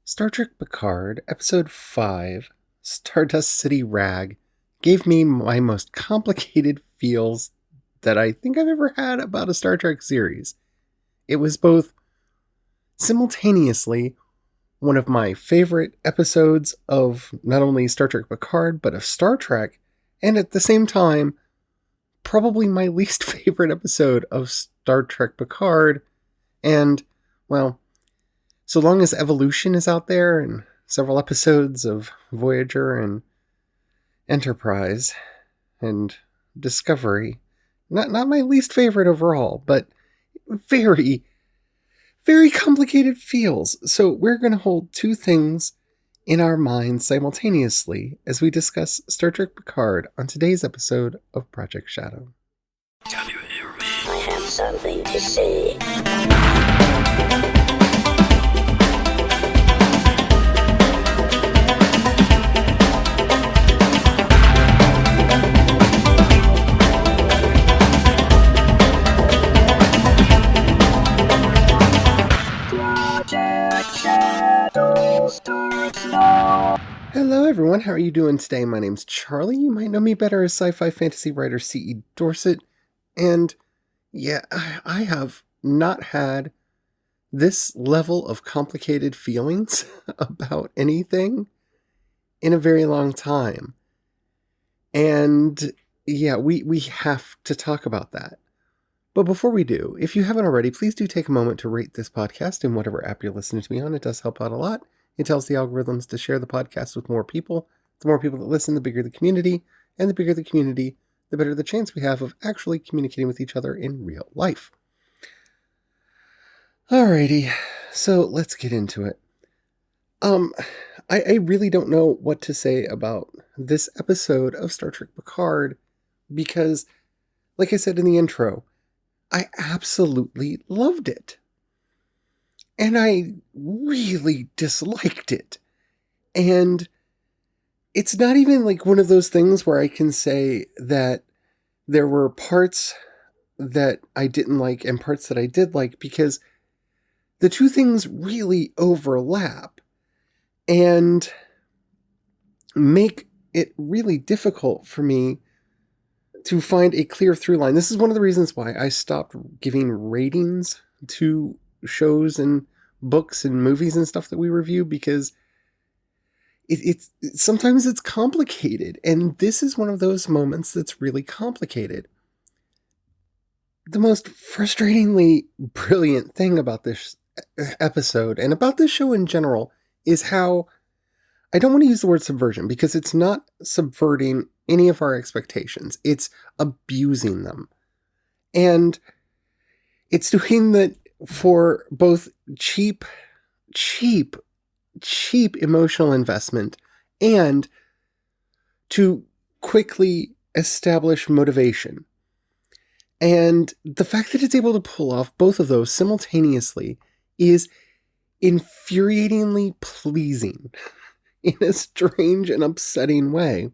Star Trek Picard, Episode 5, Stardust City Rag, gave me my most complicated feels that I think I've ever had about a Star Trek series. It was both simultaneously one of my favorite episodes of not only Star Trek Picard, but of Star Trek, and at the same time, probably my least favorite episode of Star Trek Picard, and, well, so long as Evolution is out there and several episodes of Voyager and Enterprise and Discovery, not my least favorite overall, but very, very complicated feels. So we're going to hold two things in our minds simultaneously as we discuss Star Trek Picard on today's episode of Project Shadow. Can you hear me? I have something to say. Hello everyone, how are you doing today? My name's Charlie. You might know me better as sci-fi fantasy writer C.E. Dorset. And yeah, I have not had this level of complicated feelings about anything in a very long time. And yeah, we have to talk about that. But before we do, if you haven't already, please do take a moment to rate this podcast in whatever app you're listening to me on. It does help out a lot. It tells the algorithms to share the podcast with more people. The more people that listen, the bigger the community. And the bigger the community, the better the chance we have of actually communicating with each other in real life. Alrighty, so let's get into it. I really don't know what to say about this episode of Star Trek Picard because, like I said in the intro, I absolutely loved it. And I really disliked it. And it's not even like one of those things where I can say that there were parts that I didn't like and parts that I did like, because the two things really overlap and make it really difficult for me to find a clear through line. This is one of the reasons why I stopped giving ratings to shows and books and movies and stuff that we review, because it's sometimes it's complicated, and this is one of those moments that's really complicated. The most frustratingly brilliant thing about this episode and about this show in general is how, I don't want to use the word subversion because it's not subverting any of our expectations. It's abusing them. And it's doing that for both cheap emotional investment and to quickly establish motivation. And the fact that it's able to pull off both of those simultaneously is infuriatingly pleasing in a strange and upsetting way.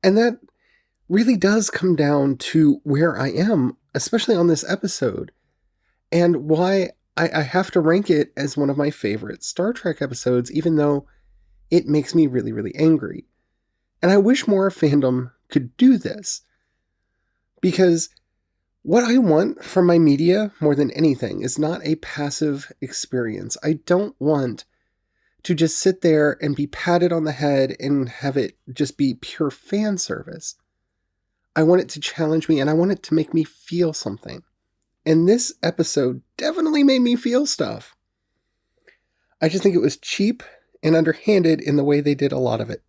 And that really does come down to where I am, especially on this episode, and why I have to rank it as one of my favorite Star Trek episodes, even though it makes me really, really angry. And I wish more fandom could do this, because what I want from my media more than anything is not a passive experience. I don't want to just sit there and be patted on the head and have it just be pure fan service. I want it to challenge me, and I want it to make me feel something. And this episode definitely made me feel stuff. I just think it was cheap and underhanded in the way they did a lot of it.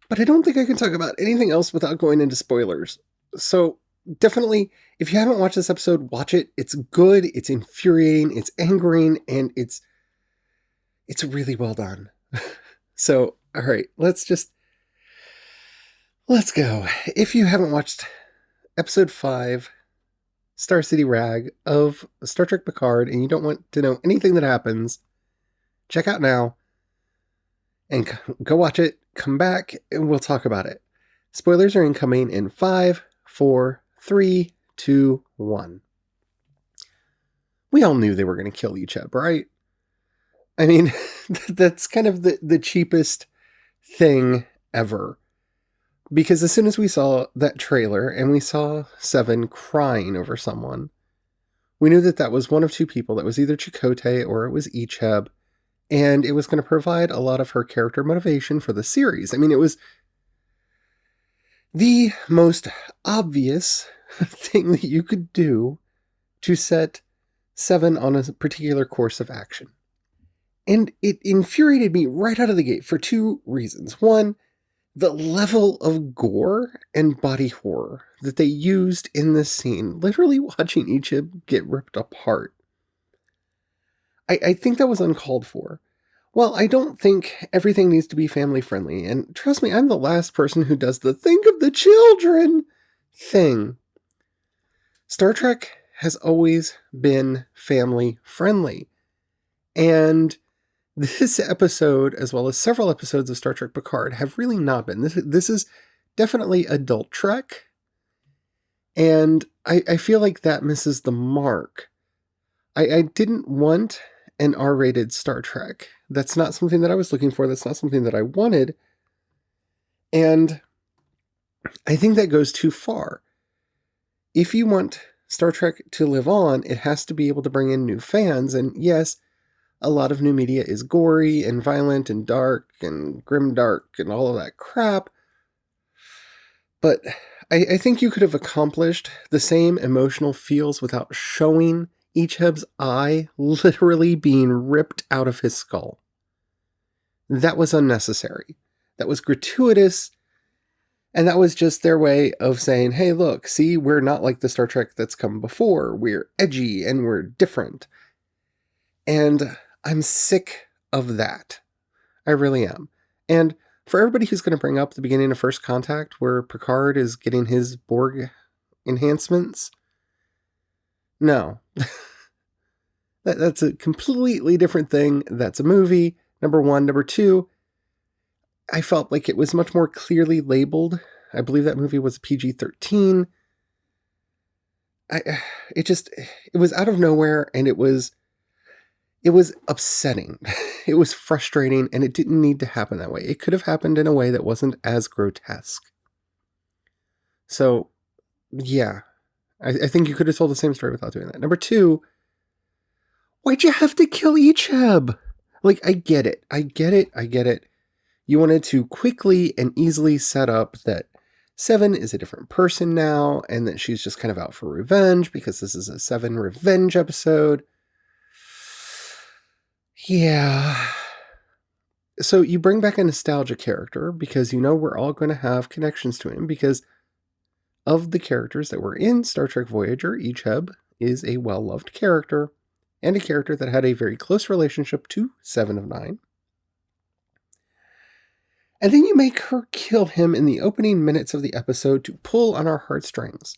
But I don't think I can talk about anything else without going into spoilers. So definitely, if you haven't watched this episode, watch it. It's good, it's infuriating, it's angering, and it's really well done. So, alright, let's go. If you haven't watched episode 5, Star City Rag of Star Trek Picard, and you don't want to know anything that happens, check out now and go watch it, come back, and we'll talk about it. Spoilers are incoming in 5, 4, 3, 2, 1. We all knew they were going to kill Icheb, right? I mean, that's kind of the cheapest thing ever. Because as soon as we saw that trailer and we saw Seven crying over someone, we knew that that was one of two people. That was either Chakotay or it was Icheb. And it was going to provide a lot of her character motivation for the series. I mean, it was the most obvious thing that you could do to set Seven on a particular course of action. And it infuriated me right out of the gate for two reasons. One, the level of gore and body horror that they used in this scene, literally watching Ichib get ripped apart. I think that was uncalled for. Well, I don't think everything needs to be family friendly, and trust me, I'm the last person who does the think of the children thing. Star Trek has always been family friendly, and this episode, as well as several episodes of Star Trek Picard, have really not been. This is definitely adult Trek, and I feel like that misses the mark. I didn't want an R-rated Star Trek. That's not something that I was looking for. That's not something that I wanted. And I think that goes too far. If you want Star Trek to live on, it has to be able to bring in new fans. And yes, a lot of new media is gory and violent and dark and grimdark and all of that crap. But I think you could have accomplished the same emotional feels without showing Icheb's eye literally being ripped out of his skull. That was unnecessary. That was gratuitous. And that was just their way of saying, hey, look, see, we're not like the Star Trek that's come before. We're edgy and we're different. And I'm sick of that. I really am. And for everybody who's going to bring up the beginning of First Contact, where Picard is getting his Borg enhancements, no. That's a completely different thing. That's a movie, number one. Number two, I felt like it was much more clearly labeled. I believe that movie was PG-13. It was out of nowhere, and it was upsetting. It was frustrating, and it didn't need to happen that way. It could have happened in a way that wasn't as grotesque. So, yeah, I think you could have told the same story without doing that. Number two, why'd you have to kill Icheb? Like, I get it. You wanted to quickly and easily set up that Seven is a different person now, and that she's just kind of out for revenge because this is a Seven revenge episode. Yeah. So you bring back a nostalgia character because you know we're all going to have connections to him because of the characters that were in Star Trek Voyager. Icheb is a well-loved character and a character that had a very close relationship to Seven of Nine. And then you make her kill him in the opening minutes of the episode to pull on our heartstrings.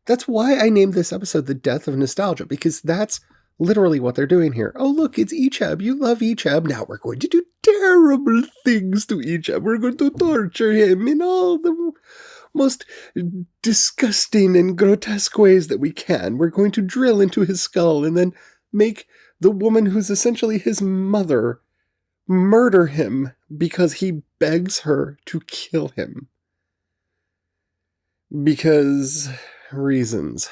That's why I named this episode The Death of Nostalgia, because that's literally what they're doing here. Oh, look, it's Icheb. You love Icheb. Now we're going to do terrible things to Icheb. We're going to torture him in all the most disgusting and grotesque ways that we can. We're going to drill into his skull and then make the woman who's essentially his mother murder him because he begs her to kill him. Because reasons.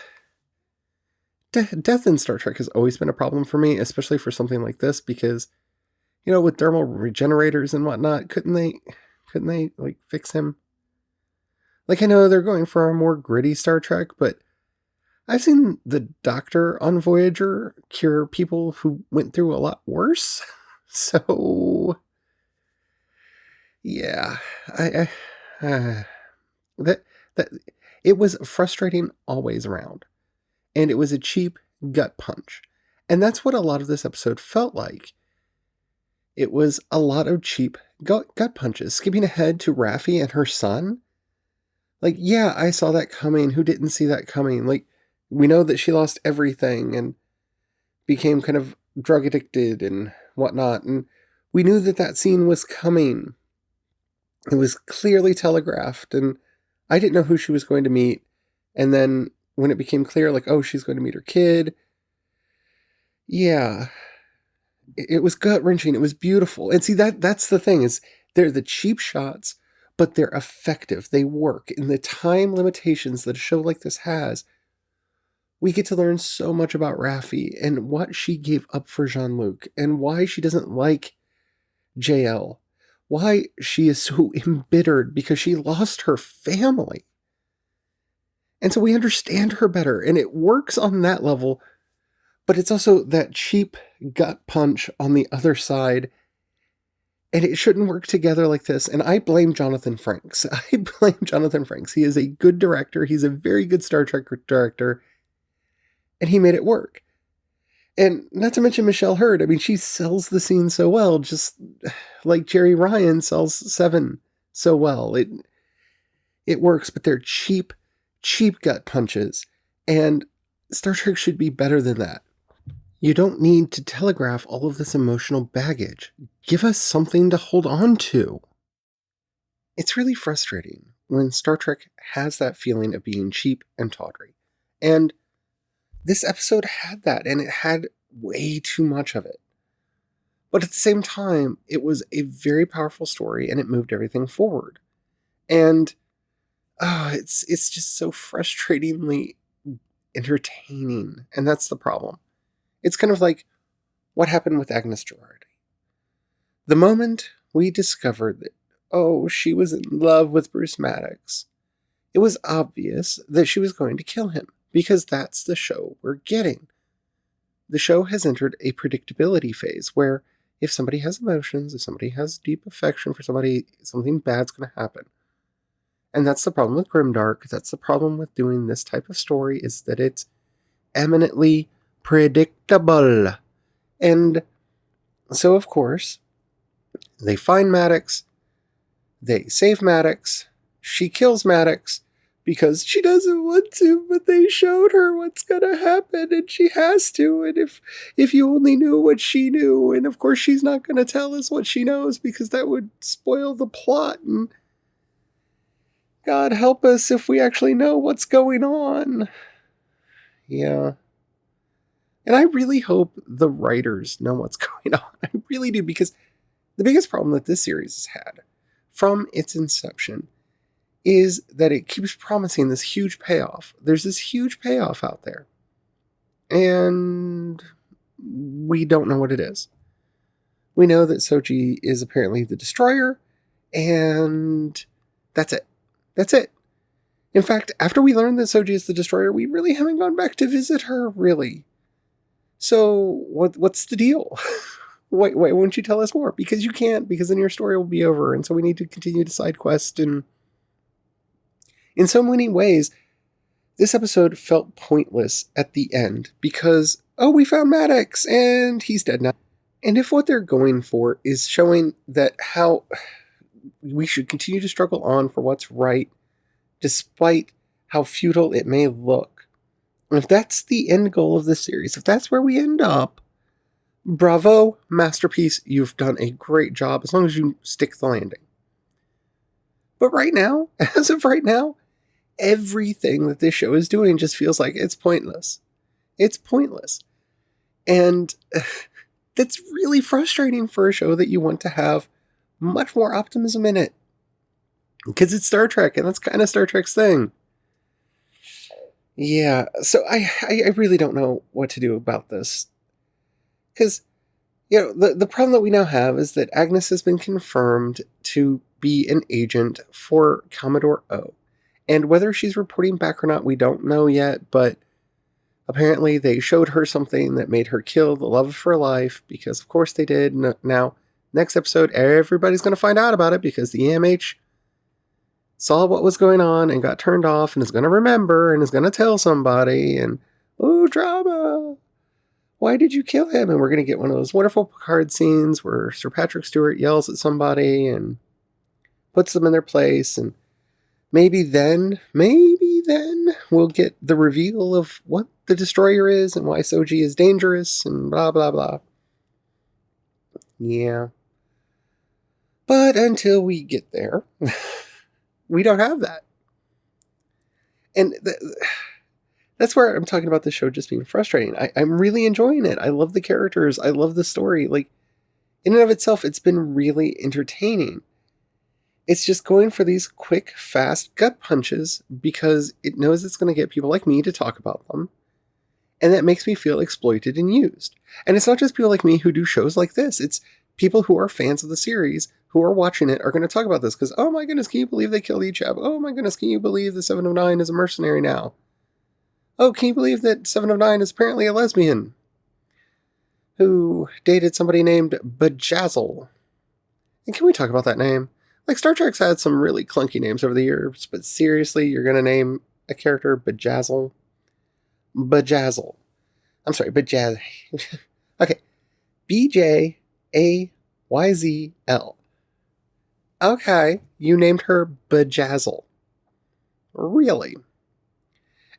Death in Star Trek has always been a problem for me, especially for something like this, because, you know, with thermal regenerators and whatnot, couldn't they like fix him? Like, I know they're going for a more gritty Star Trek, but I've seen the Doctor on Voyager cure people who went through a lot worse. So, yeah, that it was frustrating always around, and it was a cheap gut punch, and that's what a lot of this episode felt like. It was a lot of cheap gut punches, skipping ahead to Raffi and her son. Like, yeah, I saw that coming. Who didn't see that coming? Like, we know that she lost everything and became kind of drug addicted and whatnot, and we knew that that scene was coming. It was clearly telegraphed, and I didn't know who she was going to meet. And then when it became clear, like, oh, she's going to meet her kid. Yeah. It was gut-wrenching. It was beautiful. And see, that's the thing, is they're the cheap shots, but they're effective. They work. In the time limitations that a show like this has, we get to learn so much about Raffi and what she gave up for Jean-Luc and why she doesn't like JL. Why she is so embittered because she lost her family. And so we understand her better, and it works on that level, but it's also that cheap gut punch on the other side, and it shouldn't work together like this. And I blame Jonathan Frakes. I blame Jonathan Frakes. He is a good director. He's a very good Star Trek director, and he made it work. And not to mention Michelle Hurd. I mean, she sells the scene so well, just like Jerry Ryan sells Seven so well. It works, but they're cheap gut punches. And Star Trek should be better than that. You don't need to telegraph all of this emotional baggage. Give us something to hold on to. It's really frustrating when Star Trek has that feeling of being cheap and tawdry. And this episode had that, and it had way too much of it. But at the same time, it was a very powerful story, and it moved everything forward. And it's just so frustratingly entertaining, and that's the problem. It's kind of like what happened with Agnes Girardi. The moment we discovered that, she was in love with Bruce Maddox, it was obvious that she was going to kill him, because that's the show we're getting. The show has entered a predictability phase where if somebody has emotions, if somebody has deep affection for somebody, something bad's going to happen. And that's the problem with Grimdark. That's the problem with doing this type of story, is that it's eminently predictable. And so, of course, they find Maddox. They save Maddox. She kills Maddox because she doesn't want to, but they showed her what's going to happen, and she has to. And if you only knew what she knew, and of course she's not going to tell us what she knows because that would spoil the plot, and God help us if we actually know what's going on. Yeah. And I really hope the writers know what's going on. I really do, because the biggest problem that this series has had from its inception is that it keeps promising this huge payoff. There's this huge payoff out there. And we don't know what it is. We know that Soji is apparently the destroyer, and that's it. That's it. In fact, after we learned that Soji is the destroyer, we really haven't gone back to visit her, really. So, what's the deal? Why won't you tell us more? Because you can't, because then your story will be over, and so we need to continue to side quest, and in so many ways, this episode felt pointless at the end, because, we found Maddox, and he's dead now. And if what they're going for is showing that how we should continue to struggle on for what's right, despite how futile it may look, if that's the end goal of this series, if that's where we end up, bravo, masterpiece, you've done a great job, as long as you stick the landing. But right now, as of right now, everything that this show is doing just feels like it's pointless. It's pointless. And that's really frustrating for a show that you want to have much more optimism in it. Because it's Star Trek, and that's kind of Star Trek's thing. Yeah, so I really don't know what to do about this. Because, the problem that we now have is that Agnes has been confirmed to be an agent for Commodore O. And whether she's reporting back or not, we don't know yet, but apparently they showed her something that made her kill the love of her life, because of course they did. Now, next episode, everybody's going to find out about it, because the EMH saw what was going on and got turned off and is going to remember and is going to tell somebody, and, drama. Why did you kill him? And we're going to get one of those wonderful Picard scenes where Sir Patrick Stewart yells at somebody and puts them in their place, and maybe then we'll get the reveal of what the destroyer is and why Soji is dangerous and blah, blah, blah. Yeah. But until we get there, we don't have that. And That's where I'm talking about the show just being frustrating. I'm really enjoying it. I love the characters. I love the story. Like, in and of itself, it's been really entertaining. It's just going for these quick, fast gut punches because it knows it's going to get people like me to talk about them. And that makes me feel exploited and used. And it's not just people like me who do shows like this. It's people who are fans of the series who are watching it are going to talk about this because, oh my goodness, can you believe they killed Ichab? Oh my goodness, can you believe the 7 of 9 is a mercenary now? Oh, can you believe that 7 of 9 is apparently a lesbian who dated somebody named Bajazzle? And can we talk about that name? Like, Star Trek's had some really clunky names over the years, but seriously, you're going to name a character Bajazzle? Bajazzle. I'm sorry, Bajazz. Okay. BJAYZL. Okay, you named her Bajazzle. Really?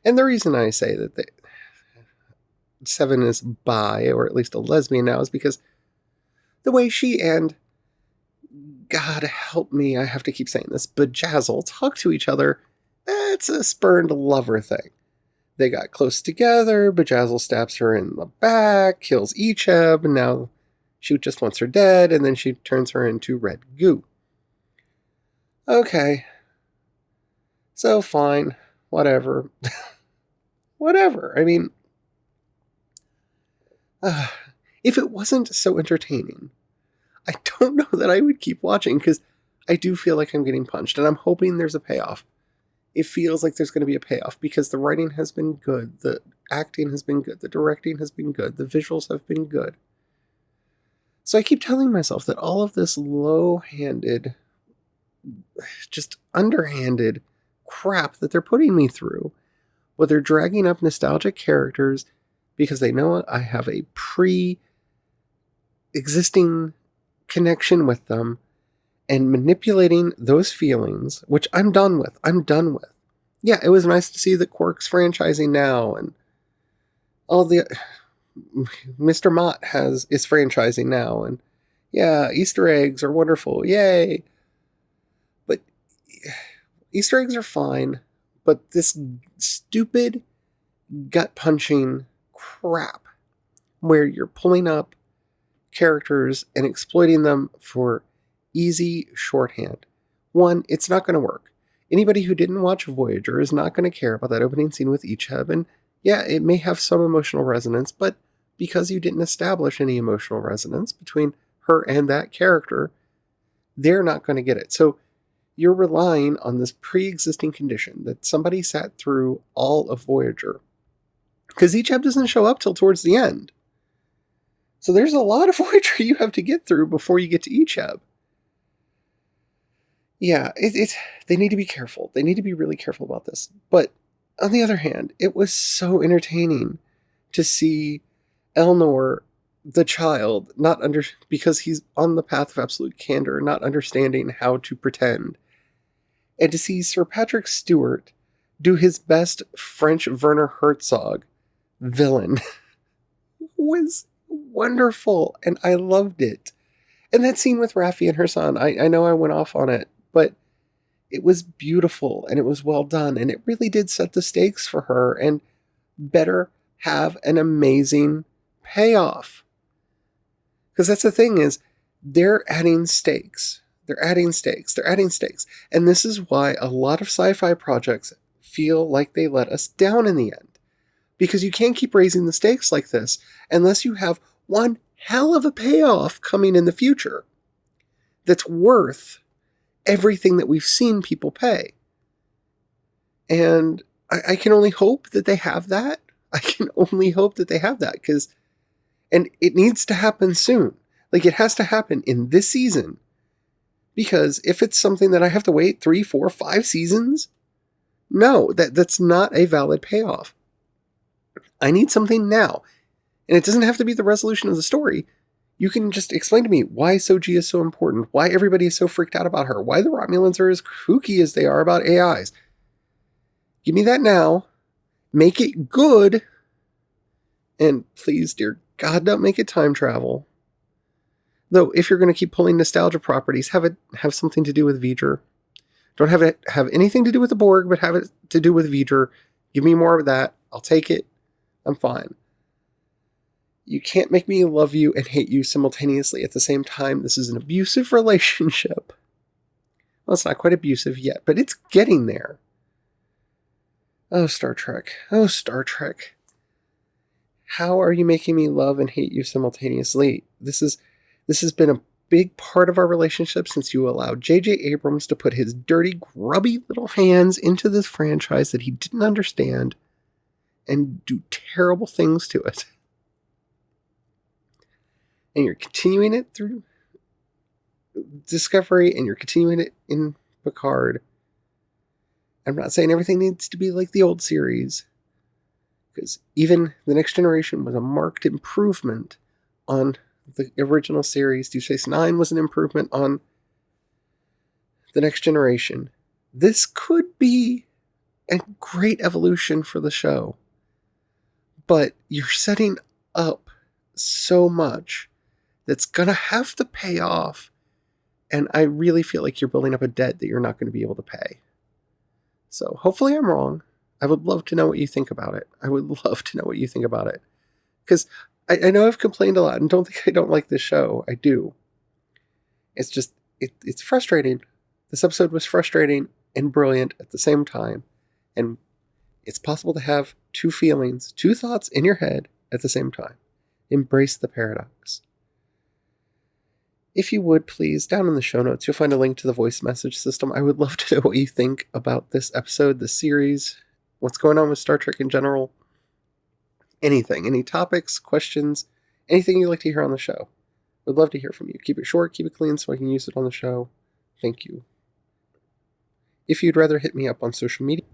And the reason I say that 7 is bi, or at least a lesbian now, is because the way she and, God help me, I have to keep saying this, Bajazzle talk to each other, that's a spurned lover thing. They got close together, Bajazzle stabs her in the back, kills Icheb, and now she just wants her dead, and then she turns her into red goo. Okay. So fine. Whatever. Whatever. I mean, if it wasn't so entertaining, I don't know that I would keep watching because I do feel like I'm getting punched, and I'm hoping there's a payoff. It feels like there's going to be a payoff because the writing has been good, the acting has been good, the directing has been good, the visuals have been good. So I keep telling myself that all of this low-handed, just underhanded crap that they're putting me through, where they're dragging up nostalgic characters because they know I have a pre-existing connection with them and manipulating those feelings, which I'm done with. Yeah, it was nice to see that Quark's franchising now, and all the Mr. Mott is franchising now, and yeah, Easter eggs are wonderful, yay! But Easter eggs are fine, but this stupid gut-punching crap where you're pulling up characters and exploiting them for easy shorthand. One, it's not going to work. Anybody who didn't watch Voyager is not going to care about that opening scene with Icheb, and yeah, it may have some emotional resonance, but because you didn't establish any emotional resonance between her and that character, they're not going to get it. So you're relying on this pre-existing condition that somebody sat through all of Voyager. Because Icheb doesn't show up till towards the end. So there's a lot of Voyager you have to get through before you get to Icheb. Yeah, they need to be careful. They need to be really careful about this. But on the other hand, it was so entertaining to see Elnor, the child, because he's on the path of absolute candor, not understanding how to pretend. And to see Sir Patrick Stewart do his best French Werner Herzog villain was wonderful, and I loved it. And that scene with Raffi and her son, I know I went off on it, but it was beautiful, and it was well done, and it really did set the stakes for her, and better have an amazing payoff. Because that's the thing is, they're adding stakes. And this is why a lot of sci-fi projects feel like they let us down in the end. Because you can't keep raising the stakes like this unless you have one hell of a payoff coming in the future that's worth everything that we've seen people pay. And I can only hope that they have that. And it needs to happen soon. Like, it has to happen in this season. Because if it's something that I have to wait 3, 4, 5 seasons, no, that's not a valid payoff. I need something now. And it doesn't have to be the resolution of the story. You can just explain to me why Soji is so important, why everybody is so freaked out about her, why the Romulans are as kooky as they are about AIs. Give me that now. Make it good. And please, dear God, don't make it time travel. Though, if you're going to keep pulling nostalgia properties, have something to do with V'ger. Don't have it have anything to do with the Borg, but have it to do with V'ger. Give me more of that. I'll take it. I'm fine. You can't make me love you and hate you simultaneously at the same time. This is an abusive relationship. Well, it's not quite abusive yet, but it's getting there. Oh, Star Trek. Oh, Star Trek. How are you making me love and hate you simultaneously? This has been a big part of our relationship since you allowed J.J. Abrams to put his dirty, grubby little hands into this franchise that he didn't understand and do terrible things to it. And you're continuing it through Discovery, and you're continuing it in Picard. I'm not saying everything needs to be like the old series, because even The Next Generation was a marked improvement on the original series. Deep Space Nine was an improvement on The Next Generation. This could be a great evolution for the show, but you're setting up so much that's going to have to pay off, and I really feel like you're building up a debt that you're not going to be able to pay. So hopefully I'm wrong. I would love to know what you think about it. Because I know I've complained a lot and don't think I don't like this show. I do. It's just, it's frustrating. This episode was frustrating and brilliant at the same time. And it's possible to have two feelings, two thoughts in your head at the same time. Embrace the paradox. If you would, please, down in the show notes, you'll find a link to the voice message system. I would love to know what you think about this episode, this series, what's going on with Star Trek in general. Anything, any topics, questions, anything you'd like to hear on the show. Would love to hear from you. Keep it short, keep it clean so I can use it on the show. Thank you. If you'd rather hit me up on social media,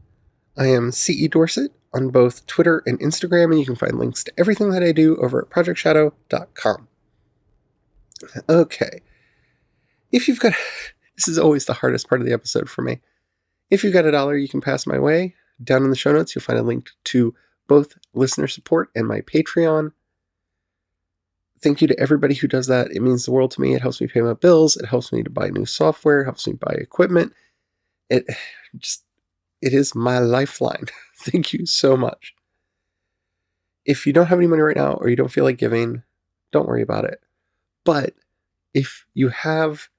I am CE Dorset on both Twitter and Instagram, and you can find links to everything that I do over at projectshadow.com. Okay. If you've got... This is always the hardest part of the episode for me. If you've got $1 you can pass my way, down in the show notes you'll find a link to both listener support and my Patreon. Thank you to everybody who does that. It means the world to me. It helps me pay my bills. It helps me to buy new software. It helps me buy equipment. It is my lifeline. Thank you so much. If you don't have any money right now or you don't feel like giving, don't worry about it. But if you have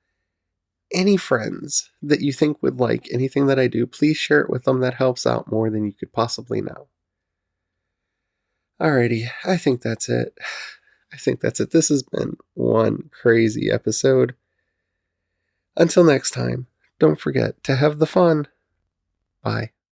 any friends that you think would like anything that I do, please share it with them. That helps out more than you could possibly know. Alrighty, I think that's it. This has been one crazy episode. Until next time, don't forget to have the fun. Bye.